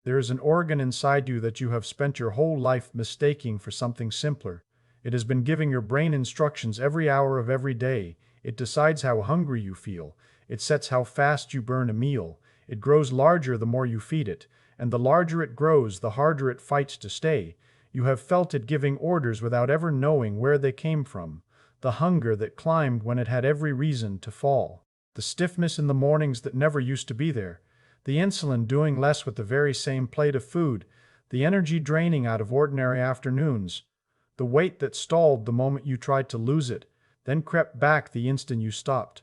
There is an organ inside you that you have spent your whole life mistaking for something simpler. It has been giving your brain instructions every hour of every day. It decides how hungry you feel. It sets how fast you burn a meal. It grows larger the more you feed it, and the larger it grows, the harder it fights to stay. You have felt it giving orders without ever knowing where they came from. The hunger that climbed when it had every reason to fall. The stiffness in the mornings that never used to be there. The insulin doing less with the very same plate of food. The energy draining out of ordinary afternoons. The weight that stalled the moment you tried to lose it, then crept back the instant you stopped.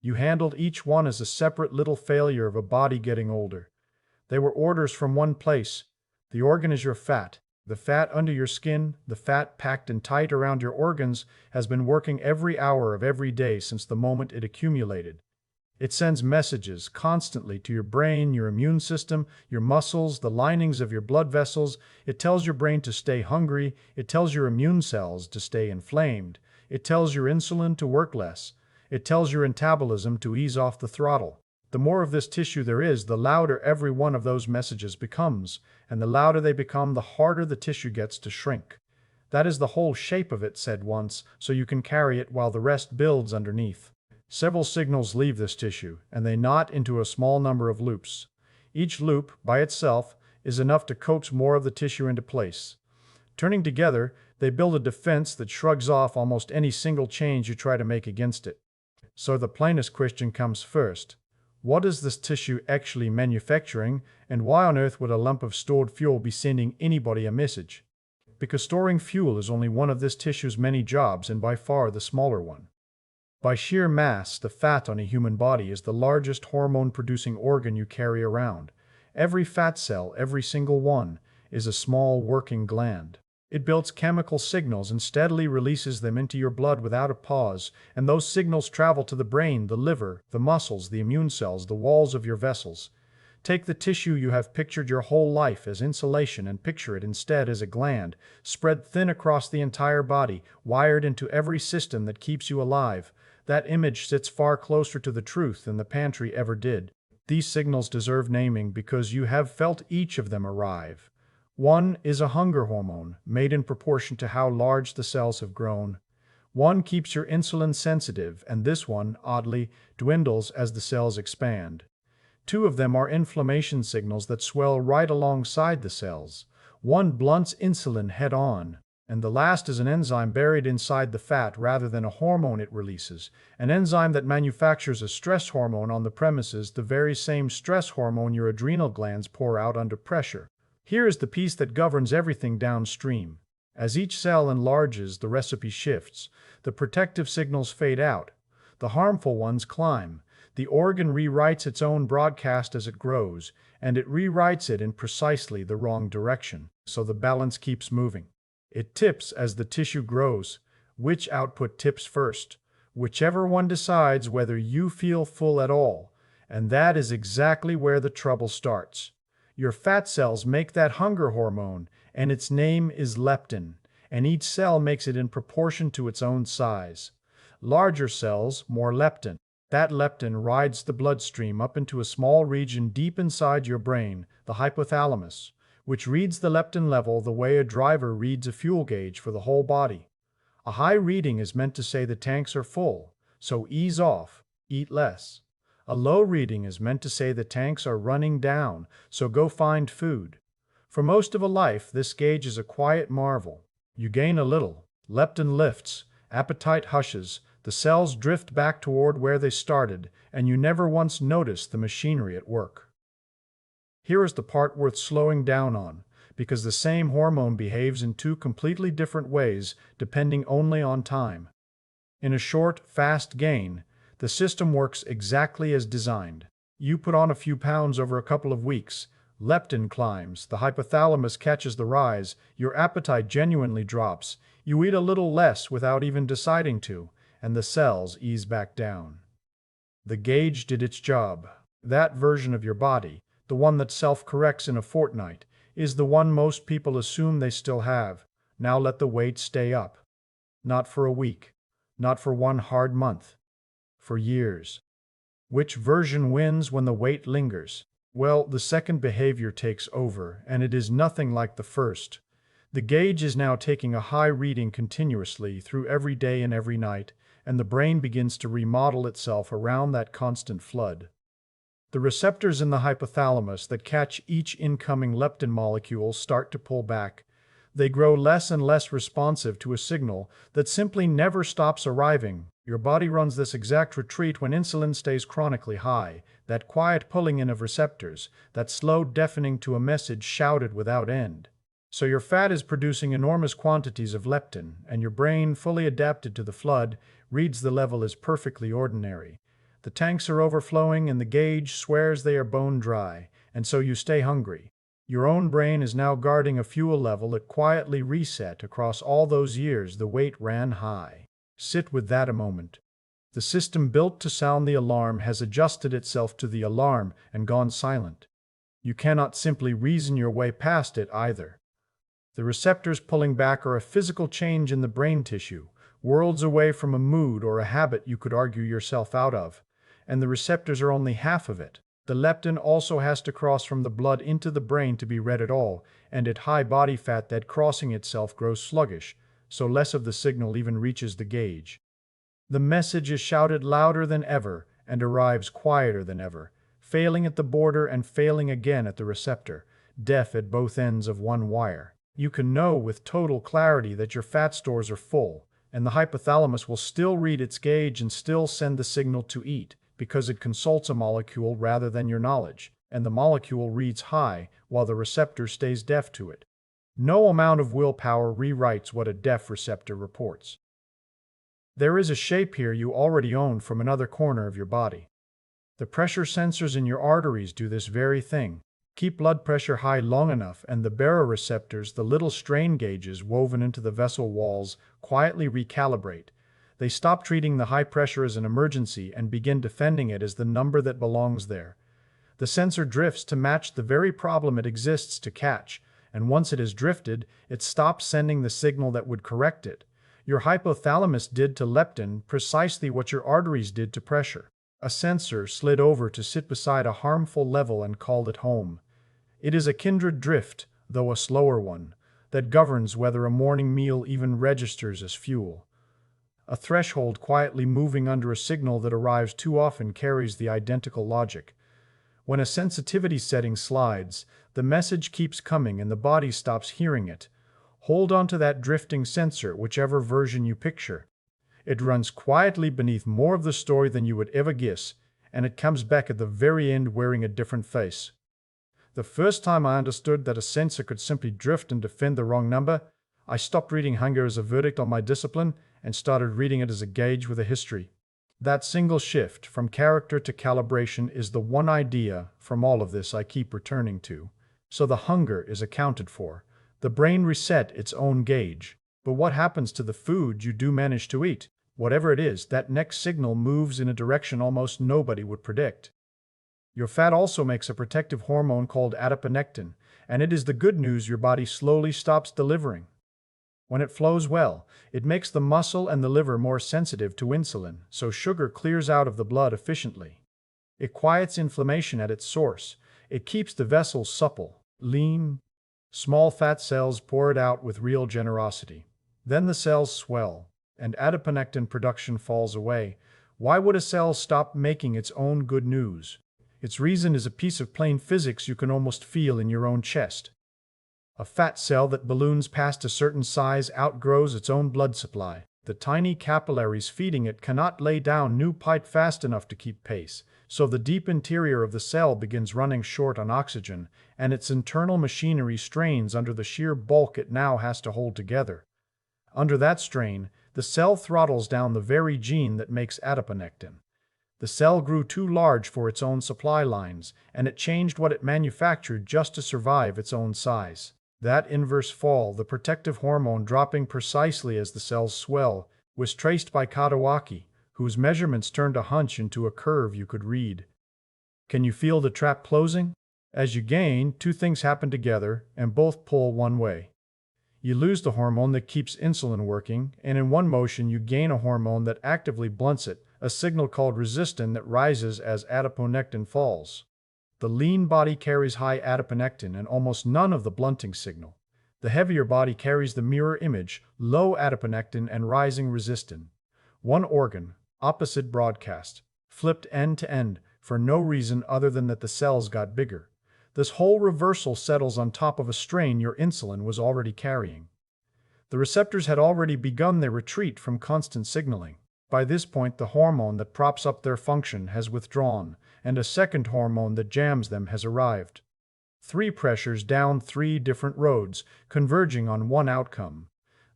You handled each one as a separate little failure of a body getting older. They were orders from one place. The organ is your fat. The fat under your skin, the fat packed and tight around your organs, has been working every hour of every day since the moment it accumulated. It sends messages constantly to your brain, your immune system, your muscles, the linings of your blood vessels. It tells your brain to stay hungry. It tells your immune cells to stay inflamed. It tells your insulin to work less. It tells your metabolism to ease off the throttle. The more of this tissue there is, the louder every one of those messages becomes, and the louder they become, the harder the tissue gets to shrink. That is the whole shape of it, said once, so you can carry it while the rest builds underneath. Several signals leave this tissue, and they knot into a small number of loops. Each loop, by itself, is enough to coax more of the tissue into place. Turning together, they build a defense that shrugs off almost any single change you try to make against it. So the plainest question comes first. What is this tissue actually manufacturing, and why on earth would a lump of stored fuel be sending anybody a message? Because storing fuel is only one of this tissue's many jobs, and by far the smaller one. By sheer mass, the fat on a human body is the largest hormone-producing organ you carry around. Every fat cell, every single one, is a small working gland. It builds chemical signals and steadily releases them into your blood without a pause, and those signals travel to the brain, the liver, the muscles, the immune cells, the walls of your vessels. Take the tissue you have pictured your whole life as insulation and picture it instead as a gland, spread thin across the entire body, wired into every system that keeps you alive. That image sits far closer to the truth than the pantry ever did. These signals deserve naming because you have felt each of them arrive. One is a hunger hormone, made in proportion to how large the cells have grown. One keeps your insulin sensitive, and this one, oddly, dwindles as the cells expand. Two of them are inflammation signals that swell right alongside the cells. One blunts insulin head-on, and the last is an enzyme buried inside the fat rather than a hormone it releases, an enzyme that manufactures a stress hormone on the premises, the very same stress hormone your adrenal glands pour out under pressure. Here is the piece that governs everything downstream. As each cell enlarges, the recipe shifts. The protective signals fade out. The harmful ones climb. The organ rewrites its own broadcast as it grows, and it rewrites it in precisely the wrong direction, so the balance keeps moving. It tips as the tissue grows. Which output tips first? Whichever one decides whether you feel full at all. And that is exactly where the trouble starts. Your fat cells make that hunger hormone, and its name is leptin, and each cell makes it in proportion to its own size. Larger cells, more leptin. That leptin rides the bloodstream up into a small region deep inside your brain, the hypothalamus, which reads the leptin level the way a driver reads a fuel gauge for the whole body. A high reading is meant to say the tanks are full, so ease off, eat less. A low reading is meant to say the tanks are running down, so go find food. For most of a life, this gauge is a quiet marvel. You gain a little, leptin lifts, appetite hushes, the cells drift back toward where they started, and you never once notice the machinery at work. Here is the part worth slowing down on, because the same hormone behaves in two completely different ways depending only on time. In a short, fast gain, the system works exactly as designed. You put on a few pounds over a couple of weeks, leptin climbs, the hypothalamus catches the rise, your appetite genuinely drops, you eat a little less without even deciding to, and the cells ease back down. The gauge did its job. That version of your body, the one that self-corrects in a fortnight, is the one most people assume they still have. Now let the weight stay up. Not for a week, not for one hard month. For years. Which version wins when the weight lingers? Well, the second behavior takes over, and it is nothing like the first. The gauge is now taking a high reading continuously through every day and every night, and the brain begins to remodel itself around that constant flood. The receptors in the hypothalamus that catch each incoming leptin molecule start to pull back. They grow less and less responsive to a signal that simply never stops arriving. Your body runs this exact retreat when insulin stays chronically high, that quiet pulling in of receptors, that slow deafening to a message shouted without end. So your fat is producing enormous quantities of leptin, and your brain, fully adapted to the flood, reads the level as perfectly ordinary. The tanks are overflowing and the gauge swears they are bone dry, and so you stay hungry. Your own brain is now guarding a fuel level that quietly reset across all those years the weight ran high. Sit with that a moment. The system built to sound the alarm has adjusted itself to the alarm and gone silent. You cannot simply reason your way past it either. The receptors pulling back are a physical change in the brain tissue, worlds away from a mood or a habit you could argue yourself out of. And the receptors are only half of it. The leptin also has to cross from the blood into the brain to be read at all, and at high body fat that crossing itself grows sluggish, so less of the signal even reaches the gauge. The message is shouted louder than ever and arrives quieter than ever, failing at the border and failing again at the receptor, deaf at both ends of one wire. You can know with total clarity that your fat stores are full, and the hypothalamus will still read its gauge and still send the signal to eat, because it consults a molecule rather than your knowledge, and the molecule reads high while the receptor stays deaf to it. No amount of willpower rewrites what a deaf receptor reports. There is a shape here you already own from another corner of your body. The pressure sensors in your arteries do this very thing. Keep blood pressure high long enough and the baroreceptors, the little strain gauges woven into the vessel walls, quietly recalibrate. They stop treating the high pressure as an emergency and begin defending it as the number that belongs there. The sensor drifts to match the very problem it exists to catch, and once it has drifted, it stops sending the signal that would correct it. Your hypothalamus did to leptin precisely what your arteries did to pressure. A sensor slid over to sit beside a harmful level and called it home. It is a kindred drift, though a slower one, that governs whether a morning meal even registers as fuel. A threshold quietly moving under a signal that arrives too often carries the identical logic. When a sensitivity setting slides, the message keeps coming and the body stops hearing it. Hold on to that drifting sensor, whichever version you picture. It runs quietly beneath more of the story than you would ever guess, and it comes back at the very end wearing a different face. The first time I understood that a sensor could simply drift and defend the wrong number, I stopped reading hunger as a verdict on my discipline and started reading it as a gauge with a history. That single shift from character to calibration is the one idea from all of this I keep returning to. So the hunger is accounted for. The brain reset its own gauge. But what happens to the food you do manage to eat? Whatever it is, that next signal moves in a direction almost nobody would predict. Your fat also makes a protective hormone called adiponectin, and it is the good news your body slowly stops delivering. When it flows well, it makes the muscle and the liver more sensitive to insulin, so sugar clears out of the blood efficiently. It quiets inflammation at its source. It keeps the vessels supple, lean. Small fat cells pour it out with real generosity. Then the cells swell, and adiponectin production falls away. Why would a cell stop making its own good news? Its reason is a piece of plain physics you can almost feel in your own chest. A fat cell that balloons past a certain size outgrows its own blood supply. The tiny capillaries feeding it cannot lay down new pipe fast enough to keep pace, so the deep interior of the cell begins running short on oxygen, and its internal machinery strains under the sheer bulk it now has to hold together. Under that strain, the cell throttles down the very gene that makes adiponectin. The cell grew too large for its own supply lines, and it changed what it manufactured just to survive its own size. That inverse fall, the protective hormone dropping precisely as the cells swell, was traced by Katawaki, whose measurements turned a hunch into a curve you could read. Can you feel the trap closing? As you gain, two things happen together, and both pull one way. You lose the hormone that keeps insulin working, and in one motion you gain a hormone that actively blunts it, a signal called resistin that rises as adiponectin falls. The lean body carries high adiponectin and almost none of the blunting signal. The heavier body carries the mirror image, low adiponectin and rising resistin. One organ, opposite broadcast, flipped end to end for no reason other than that the cells got bigger. This whole reversal settles on top of a strain your insulin was already carrying. The receptors had already begun their retreat from constant signaling. By this point, the hormone that props up their function has withdrawn, and a second hormone that jams them has arrived. Three pressures down three different roads, converging on one outcome.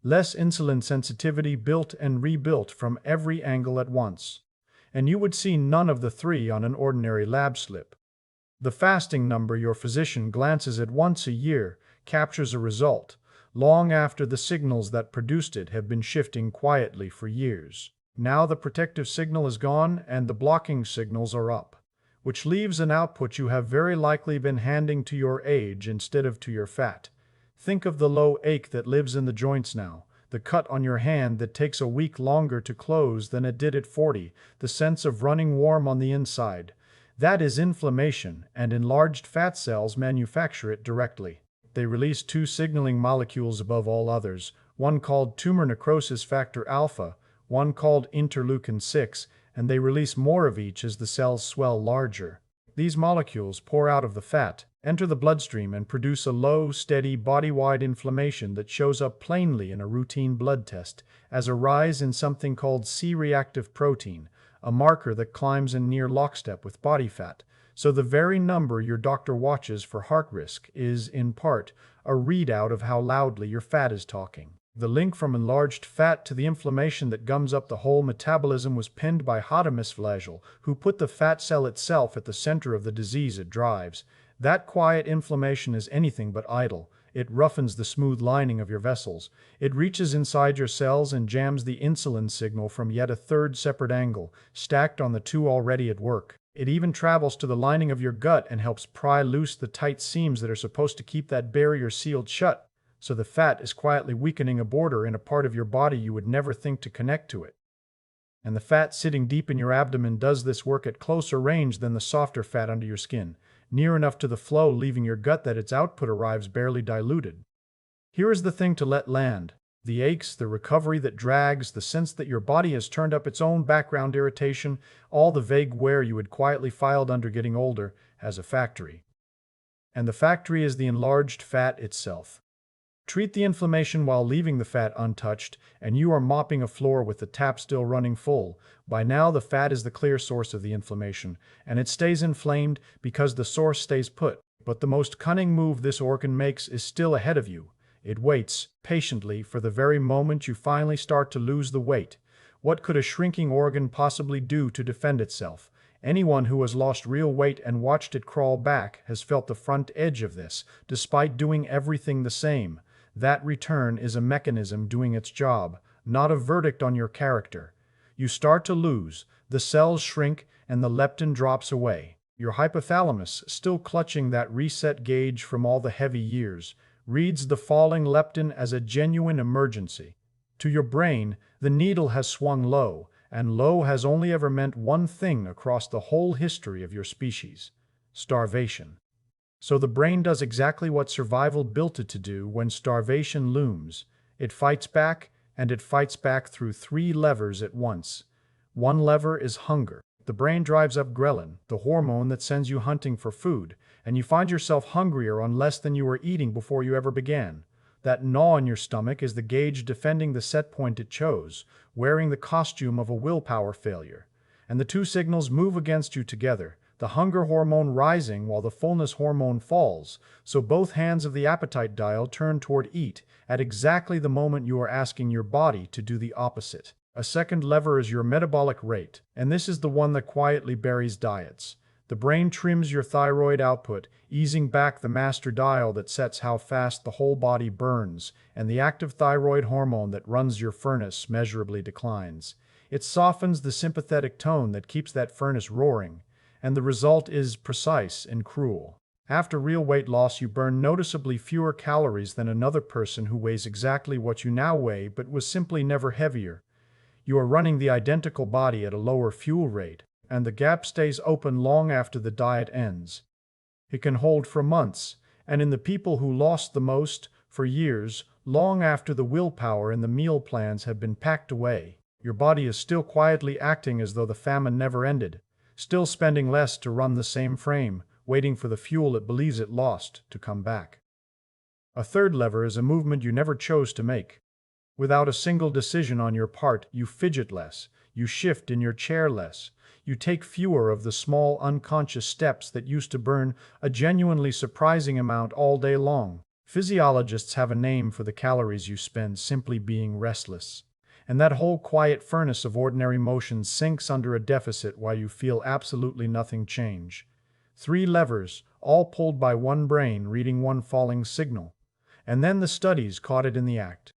Less insulin sensitivity built and rebuilt from every angle at once. And you would see none of the three on an ordinary lab slip. The fasting number your physician glances at once a year captures a result, long after the signals that produced it have been shifting quietly for years. Now the protective signal is gone and the blocking signals are up, which leaves an output you have very likely been handing to your age instead of to your fat. Think of the low ache that lives in the joints now, the cut on your hand that takes a week longer to close than it did at 40, the sense of running warm on the inside. That is inflammation, and enlarged fat cells manufacture it directly. They release two signaling molecules above all others, one called tumor necrosis factor alpha, one called interleukin-6, and they release more of each as the cells swell larger. These molecules pour out of the fat, enter the bloodstream, and produce a low, steady, body-wide inflammation that shows up plainly in a routine blood test as a rise in something called C-reactive protein, a marker that climbs in near lockstep with body fat. So the very number your doctor watches for heart risk is, in part, a readout of how loudly your fat is talking. The link from enlarged fat to the inflammation that gums up the whole metabolism was penned by Hadamis Flagel, who put the fat cell itself at the center of the disease it drives. That quiet inflammation is anything but idle. It roughens the smooth lining of your vessels. It reaches inside your cells and jams the insulin signal from yet a third separate angle, stacked on the two already at work. It even travels to the lining of your gut and helps pry loose the tight seams that are supposed to keep that barrier sealed shut. So the fat is quietly weakening a border in a part of your body you would never think to connect to it. And the fat sitting deep in your abdomen does this work at closer range than the softer fat under your skin, near enough to the flow leaving your gut that its output arrives barely diluted. Here is the thing to let land: the aches, the recovery that drags, the sense that your body has turned up its own background irritation, all the vague wear you had quietly filed under getting older, has a factory. And the factory is the enlarged fat itself. Treat the inflammation while leaving the fat untouched, and you are mopping a floor with the tap still running full. By now, the fat is the clear source of the inflammation, and it stays inflamed because the source stays put. But the most cunning move this organ makes is still ahead of you. It waits, patiently, for the very moment you finally start to lose the weight. What could a shrinking organ possibly do to defend itself? Anyone who has lost real weight and watched it crawl back has felt the front edge of this, despite doing everything the same. That return is a mechanism doing its job, not a verdict on your character. You start to lose, the cells shrink, and the leptin drops away. Your hypothalamus, still clutching that reset gauge from all the heavy years, reads the falling leptin as a genuine emergency. To your brain, the needle has swung low, and low has only ever meant one thing across the whole history of your species: starvation. So the brain does exactly what survival built it to do when starvation looms. It fights back, and it fights back through three levers at once. One lever is hunger. The brain drives up ghrelin, the hormone that sends you hunting for food, and you find yourself hungrier on less than you were eating before you ever began. That gnaw in your stomach is the gauge defending the set point it chose, wearing the costume of a willpower failure. And the two signals move against you together, the hunger hormone rising while the fullness hormone falls, so both hands of the appetite dial turn toward eat at exactly the moment you are asking your body to do the opposite. A second lever is your metabolic rate, and this is the one that quietly buries diets. The brain trims your thyroid output, easing back the master dial that sets how fast the whole body burns, and the active thyroid hormone that runs your furnace measurably declines. It softens the sympathetic tone that keeps that furnace roaring, and the result is precise and cruel. After real weight loss, you burn noticeably fewer calories than another person who weighs exactly what you now weigh but was simply never heavier. You are running the identical body at a lower fuel rate, and the gap stays open long after the diet ends. It can hold for months, and in the people who lost the most, for years, long after the willpower and the meal plans have been packed away. Your body is still quietly acting as though the famine never ended, still spending less to run the same frame, waiting for the fuel it believes it lost to come back. A third lever is a movement you never chose to make. Without a single decision on your part, you fidget less, you shift in your chair less, you take fewer of the small unconscious steps that used to burn a genuinely surprising amount all day long. Physiologists have a name for the calories you spend simply being restless. And that whole quiet furnace of ordinary motion sinks under a deficit while you feel absolutely nothing change. 3 levers, all pulled by one brain reading one falling signal. And then the studies caught it in the act.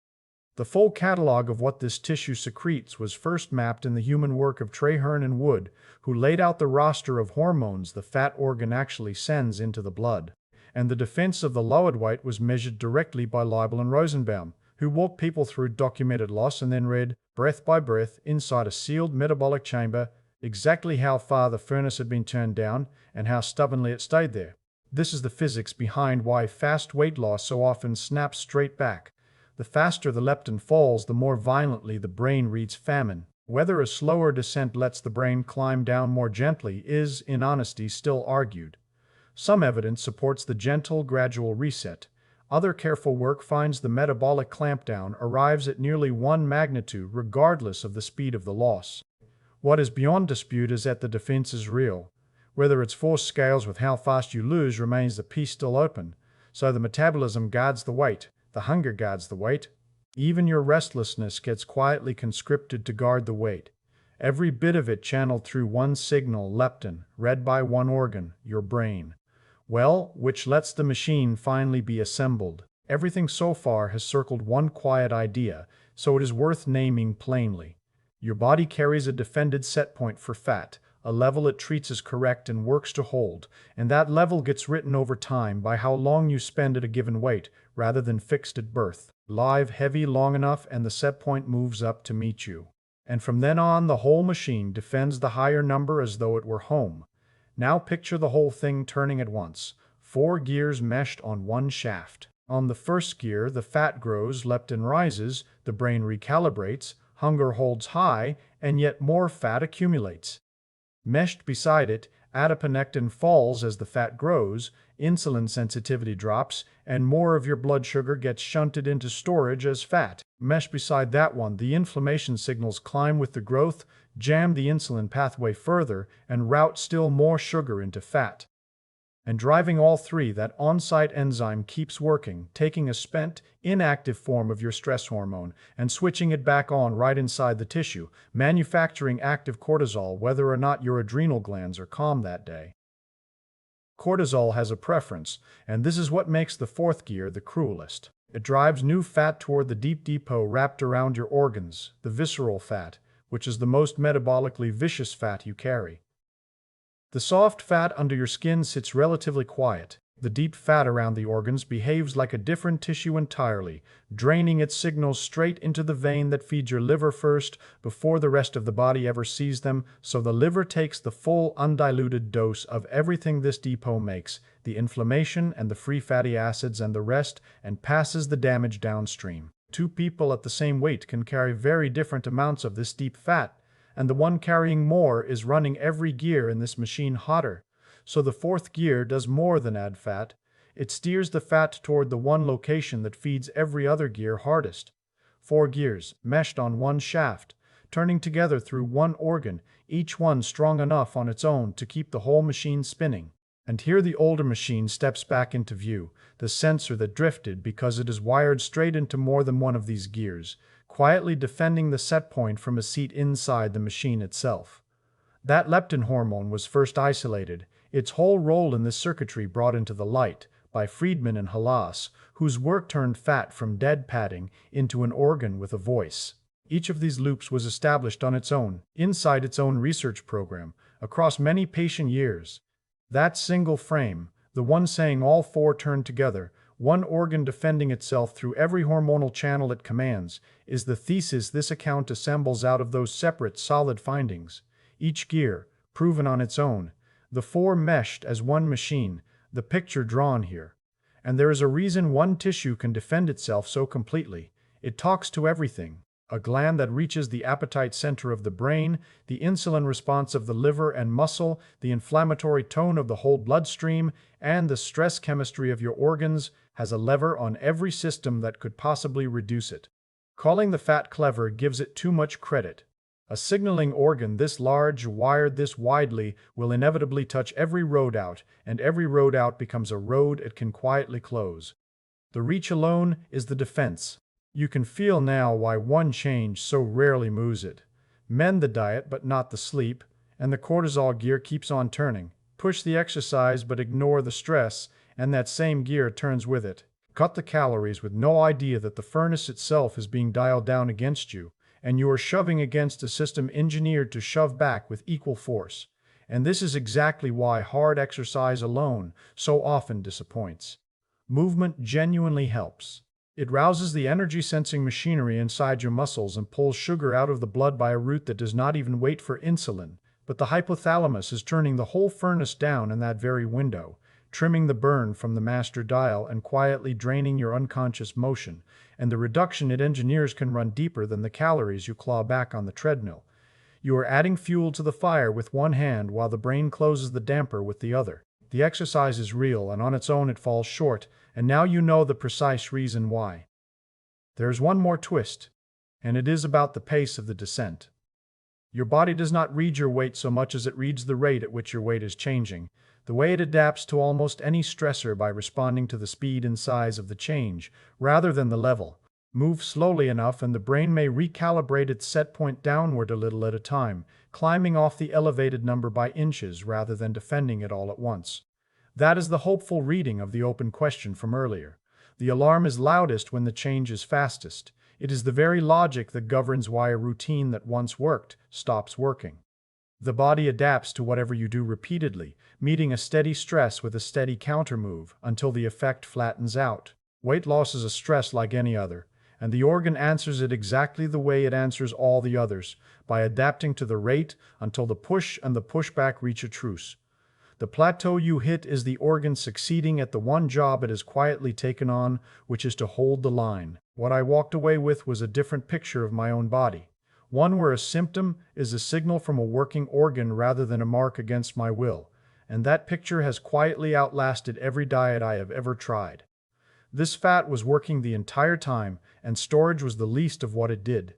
The full catalog of what this tissue secretes was first mapped in the human work of Traherne and Wood, who laid out the roster of hormones the fat organ actually sends into the blood. And the defense of the Loweddweight was measured directly by Leibel and Rosenbaum, who walked people through documented loss and then read, breath by breath, inside a sealed metabolic chamber, exactly how far the furnace had been turned down and how stubbornly it stayed there. This is the physics behind why fast weight loss so often snaps straight back. The faster the leptin falls, the more violently the brain reads famine. Whether a slower descent lets the brain climb down more gently is, in honesty, still argued. Some evidence supports the gentle, gradual reset. Other careful work finds the metabolic clampdown arrives at nearly 1 magnitude regardless of the speed of the loss. What is beyond dispute is that the defense is real. Whether its force scales with how fast you lose remains the piece still open. So the metabolism guards the weight, the hunger guards the weight. Even your restlessness gets quietly conscripted to guard the weight. Every bit of it channeled through one signal, leptin, read by one organ, your brain. Well, which lets the machine finally be assembled. Everything so far has circled one quiet idea, so it is worth naming plainly. Your body carries a defended set point for fat, a level it treats as correct and works to hold, and that level gets written over time by how long you spend at a given weight, rather than fixed at birth. Live heavy long enough and the set point moves up to meet you. And from then on, the whole machine defends the higher number as though it were home. Now picture the whole thing turning at once. 4 gears meshed on one shaft. On the first gear, the fat grows, leptin rises, the brain recalibrates, hunger holds high, and yet more fat accumulates. Meshed beside it, adiponectin falls as the fat grows, insulin sensitivity drops, and more of your blood sugar gets shunted into storage as fat. Meshed beside that one, the inflammation signals climb with the growth, jam the insulin pathway further, and route still more sugar into fat. And driving all 3, that on-site enzyme keeps working, taking a spent, inactive form of your stress hormone and switching it back on right inside the tissue, manufacturing active cortisol whether or not your adrenal glands are calm that day. Cortisol has a preference, and this is what makes the 4th gear the cruelest. It drives new fat toward the deep depot wrapped around your organs, the visceral fat, which is the most metabolically vicious fat you carry. The soft fat under your skin sits relatively quiet. The deep fat around the organs behaves like a different tissue entirely, draining its signals straight into the vein that feeds your liver first before the rest of the body ever sees them, so the liver takes the full undiluted dose of everything this depot makes, the inflammation and the free fatty acids and the rest, and passes the damage downstream. 2 people at the same weight can carry very different amounts of this deep fat, and the one carrying more is running every gear in this machine hotter. So the 4th gear does more than add fat. It steers the fat toward the one location that feeds every other gear hardest. 4 gears, meshed on one shaft, turning together through one organ, each one strong enough on its own to keep the whole machine spinning. And here the older machine steps back into view, the sensor that drifted because it is wired straight into more than one of these gears, quietly defending the set point from a seat inside the machine itself. That leptin hormone was first isolated, its whole role in this circuitry brought into the light by Friedman and Halas, whose work turned fat from dead padding into an organ with a voice. Each of these loops was established on its own, inside its own research program, across many patient years. That single frame, the one saying all 4 turn together, one organ defending itself through every hormonal channel it commands, is the thesis this account assembles out of those separate, solid findings. Each gear, proven on its own, the 4 meshed as one machine, the picture drawn here. And there is a reason one tissue can defend itself so completely. It talks to everything. A gland that reaches the appetite center of the brain, the insulin response of the liver and muscle, the inflammatory tone of the whole bloodstream, and the stress chemistry of your organs, has a lever on every system that could possibly reduce it. Calling the fat clever gives it too much credit. A signaling organ this large, wired this widely, will inevitably touch every road out, and every road out becomes a road it can quietly close. The reach alone is the defense. You can feel now why one change so rarely moves it. Mend the diet but not the sleep, and the cortisol gear keeps on turning. Push the exercise but ignore the stress, and that same gear turns with it. Cut the calories with no idea that the furnace itself is being dialed down against you, and you are shoving against a system engineered to shove back with equal force. And this is exactly why hard exercise alone so often disappoints. Movement genuinely helps. It rouses the energy-sensing machinery inside your muscles and pulls sugar out of the blood by a route that does not even wait for insulin. But the hypothalamus is turning the whole furnace down in that very window, trimming the burn from the master dial and quietly draining your unconscious motion, and the reduction it engineers can run deeper than the calories you claw back on the treadmill. You are adding fuel to the fire with one hand while the brain closes the damper with the other. The exercise is real, and on its own it falls short, and now you know the precise reason why. There's one more twist, and it is about the pace of the descent. Your body does not read your weight so much as it reads the rate at which your weight is changing, the way it adapts to almost any stressor by responding to the speed and size of the change, rather than the level. Move slowly enough and the brain may recalibrate its set point downward a little at a time, climbing off the elevated number by inches rather than defending it all at once. That is the hopeful reading of the open question from earlier. The alarm is loudest when the change is fastest. It is the very logic that governs why a routine that once worked stops working. The body adapts to whatever you do repeatedly, meeting a steady stress with a steady countermove until the effect flattens out. Weight loss is a stress like any other, and the organ answers it exactly the way it answers all the others, by adapting to the rate until the push and the pushback reach a truce. The plateau you hit is the organ succeeding at the one job it has quietly taken on, which is to hold the line. What I walked away with was a different picture of my own body. One where a symptom is a signal from a working organ rather than a mark against my will, and that picture has quietly outlasted every diet I have ever tried. This fat was working the entire time, and storage was the least of what it did.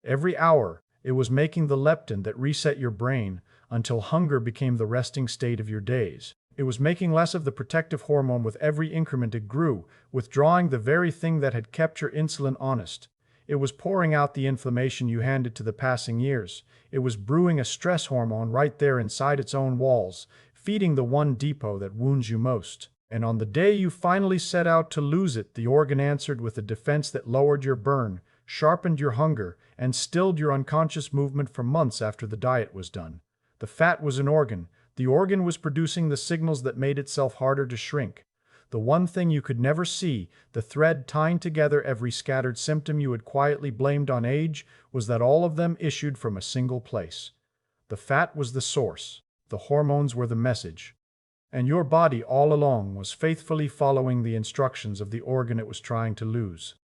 Every hour, it was making the leptin that reset your brain until hunger became the resting state of your days. It was making less of the protective hormone with every increment it grew, withdrawing the very thing that had kept your insulin honest. It was pouring out the inflammation you handed to the passing years. It was brewing a stress hormone right there inside its own walls, feeding the one depot that wounds you most. And on the day you finally set out to lose it, the organ answered with a defense that lowered your burn, sharpened your hunger, and stilled your unconscious movement for months after the diet was done. The fat was an organ. The organ was producing the signals that made itself harder to shrink. The one thing you could never see, the thread tying together every scattered symptom you had quietly blamed on age, was that all of them issued from a single place. The fat was the source. The hormones were the message. And your body all along was faithfully following the instructions of the organ it was trying to lose.